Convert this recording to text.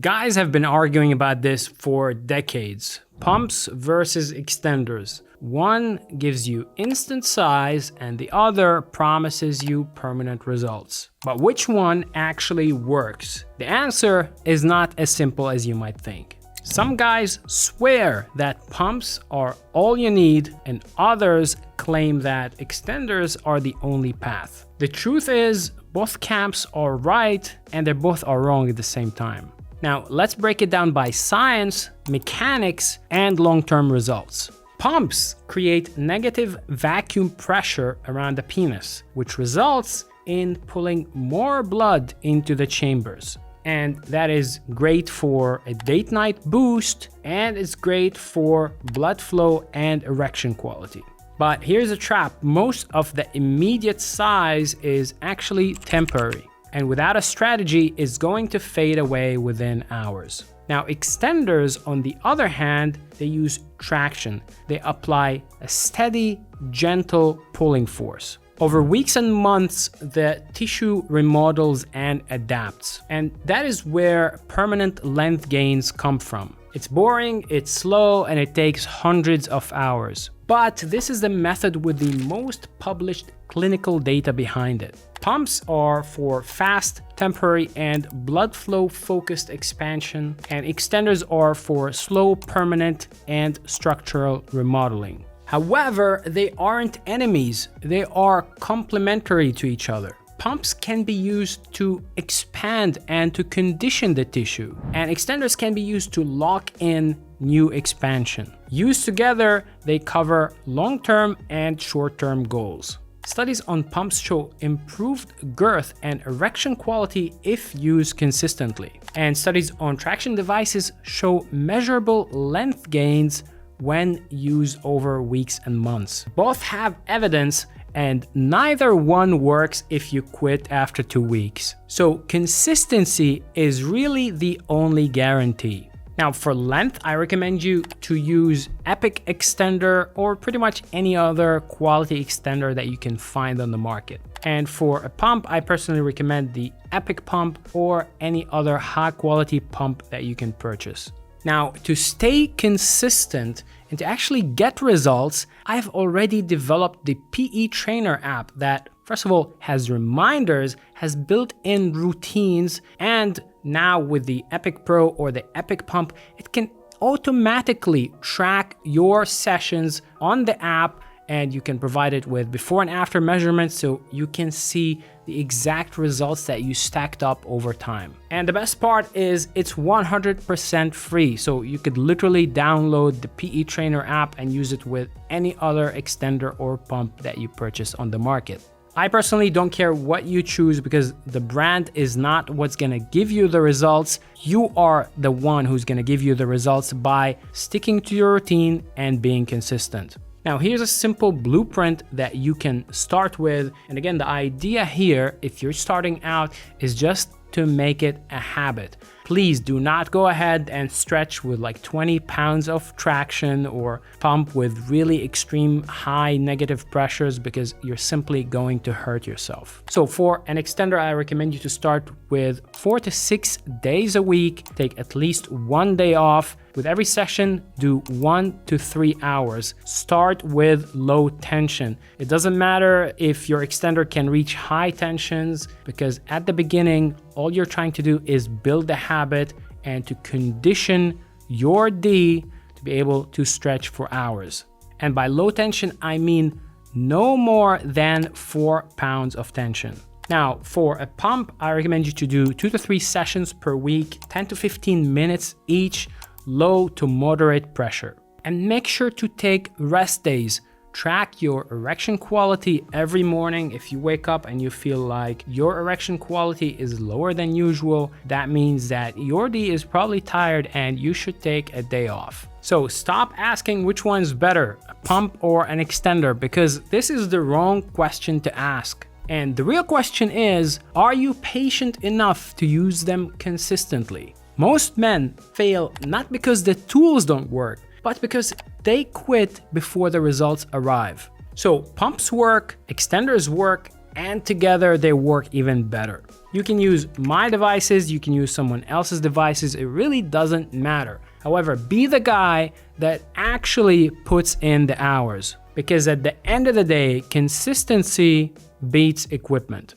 Guys have been arguing about this for decades. Pumps versus extenders. One gives you instant size and the other promises you permanent results. But which one actually works? The answer is not as simple as you might think. Some guys swear that pumps are all you need, and others claim that extenders are the only path. The truth is, both camps are right and they both are wrong at the same time. Now, let's break it down by science, mechanics, and long-term results. Pumps create negative vacuum pressure around the penis, which results in pulling more blood into the chambers. And that is great for a date-night boost, and it's great for blood flow and erection quality. But here's a trap. Most of the immediate size is actually temporary, and without a strategy, is going to fade away within hours. Now, extenders, on the other hand, they use traction. They apply a steady, gentle pulling force. Over weeks and months, the tissue remodels and adapts. And that is where permanent length gains come from. It's boring, it's slow, and it takes hundreds of hours. But this is the method with the most published clinical data behind it. Pumps are for fast, temporary, and blood flow focused expansion, and extenders are for slow, permanent, and structural remodeling. However, they aren't enemies, they are complementary to each other. Pumps can be used to expand and to condition the tissue, and extenders can be used to lock in new expansion. Used together, they cover long-term and short-term goals. Studies on pumps show improved girth and erection quality if used consistently. And studies on traction devices show measurable length gains when used over weeks and months. Both have evidence, and neither one works if you quit after 2 weeks. So consistency is really the only guarantee. Now, for length, I recommend you to use Epic extender or pretty much any other quality extender that you can find on the market. And for a pump, I personally recommend the Epic pump or any other high quality pump that you can purchase. Now, to stay consistent and to actually get results, I've already developed the PE Trainer app that, first of all, has reminders, has built-in routines, and now with the Epic Pro or the Epic Pump, it can automatically track your sessions on the app, and you can provide it with before and after measurements so you can see the exact results that you stacked up over time. And the best part is it's 100% free, so you could literally download the PE Trainer app and use it with any other extender or pump that you purchase on the market. I personally don't care what you choose because the brand is not what's gonna give you the results. You are the one who's gonna give you the results by sticking to your routine and being consistent. Now, here's a simple blueprint that you can start with. And again, the idea here, if you're starting out, is just to make it a habit. Please do not go ahead and stretch with like 20 pounds of traction or pump with really extreme high negative pressures because you're simply going to hurt yourself. So for an extender, I recommend you to start with 4 to 6 days a week. Take at least 1 day off. With every session, do 1 to 3 hours. Start with low tension. It doesn't matter if your extender can reach high tensions because at the beginning, all you're trying to do is build the habit and to condition your D to be able to stretch for hours. And by low tension, I mean no more than 4 pounds of tension. Now, for a pump, I recommend you to do 2 to 3 sessions per week, 10 to 15 minutes each, low to moderate pressure. And make sure to take rest days. Track your erection quality every morning. If you wake up and you feel like your erection quality is lower than usual, that means that your D is probably tired and you should take a day off. So stop asking which one's better, a pump or an extender, because this is the wrong question to ask. And the real question is, are you patient enough to use them consistently? Most men fail not because the tools don't work, but because they quit before the results arrive. So pumps work, extenders work, and together they work even better. You can use my devices, you can use someone else's devices, it really doesn't matter. However, be the guy that actually puts in the hours, because at the end of the day, consistency beats equipment.